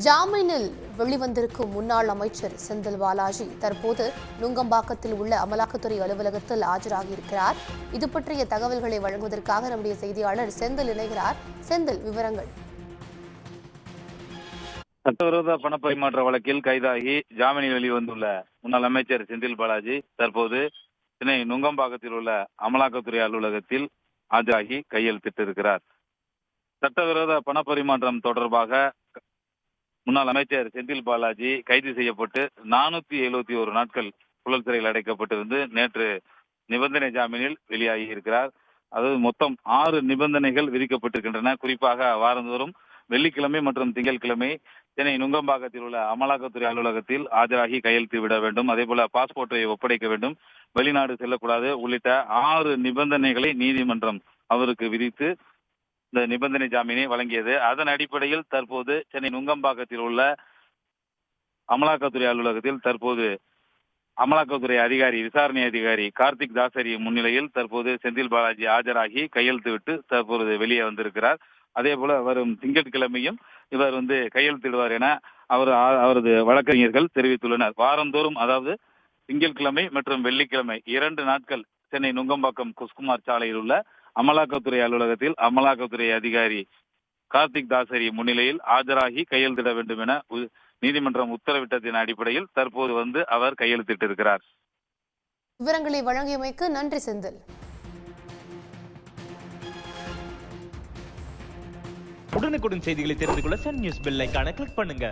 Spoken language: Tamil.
ஜாமீனில் வெளிவந்திருக்கும் முன்னாள் அமைச்சர் செந்தில் பாலாஜி தற்போது நுங்கம்பாக்கத்தில் உள்ள அமலாக்கத்துறை அலுவலகத்தில் ஆஜராகியிருக்கிறார். இது பற்றிய தகவல்களை வழங்குவதற்காக நம்முடைய செய்தியாளர் செந்தில் இணைகிறார். செந்தில், விவரங்கள். சட்டவிரோத பணப்பரிமாற்ற வழக்கில் கைதாகி ஜாமீனில் வெளிவந்துள்ள முன்னாள் அமைச்சர் செந்தில் பாலாஜி தற்போது சென்னை நுங்கம்பாக்கத்தில் உள்ள அமலாக்கத்துறை அலுவலகத்தில் ஆஜராகி கையெழுத்திட்டிருக்கிறார். சட்டவிரோத பணப்பரிமாற்றம் தொடர்பாக முன்னாள் அமைச்சர் செந்தில் பாலாஜி கைது செய்யப்பட்டு 471 நாட்கள் புழல் சிறையில் அடைக்கப்பட்டிருந்து நேற்று நிபந்தனை ஜாமீனில் வெளியாகி இருக்கிறார். அதாவது மொத்தம் 6 நிபந்தனைகள் விதிக்கப்பட்டிருக்கின்றன. குறிப்பாக வாரந்தோறும் வெள்ளிக்கிழமை மற்றும் திங்கட்கிழமை சென்னை நுங்கம்பாக்கத்தில் உள்ள அமலாக்கத்துறை அலுவலகத்தில் ஆஜராகி கையெழுத்து விட வேண்டும், அதேபோல பாஸ்போர்ட்டை ஒப்படைக்க வேண்டும், வெளிநாடு செல்லக்கூடாது உள்ளிட்ட 6 நிபந்தனைகளை நீதிமன்றம் அவருக்கு விதித்து இந்த நிபந்தனை ஜாமீனை வழங்கியது. அதன் அடிப்படையில் தற்போது சென்னை நுங்கம்பாக்கத்தில் உள்ள அமலாக்கத்துறை அலுவலகத்தில் தற்போது அமலாக்கத்துறை அதிகாரி, விசாரணை அதிகாரி கார்த்திக் தாசரி முன்னிலையில் தற்போது செந்தில் பாலாஜி ஆஜராகி கையெழுத்து விட்டு தற்போது வெளியே வந்திருக்கிறார். அதே போல வரும் திங்கட்கிழமையும் இவர் கையெழுத்திடுவார் என அவரது வழக்கறிஞர்கள் தெரிவித்துள்ளனர். வாரந்தோறும், அதாவது திங்கட்கிழமை மற்றும் வெள்ளிக்கிழமை 2 நாட்கள் சென்னை நுங்கம்பாக்கம் குஸ்குமார் சாலையில் உள்ள அமலாக்கத்துறை அலுவலகத்தில் அமலாக்கத்துறை அதிகாரி கார்த்திக் தாசரி முன்னிலையில் ஆஜராகி கையெழுத்திட வேண்டும் என நீதிமன்றம் உத்தரவிட்டதன் அடிப்படையில் தற்போது அவர் கையெழுத்திட்டிருக்கிறார். விவரங்களை வழங்கியமைக்கு நன்றி செந்தில். உடனுக்குடன் செய்திகளை தெரிந்து கொள்ள சன் நியூஸ் பெல் ஐகானை கிளிக் பண்ணுங்க.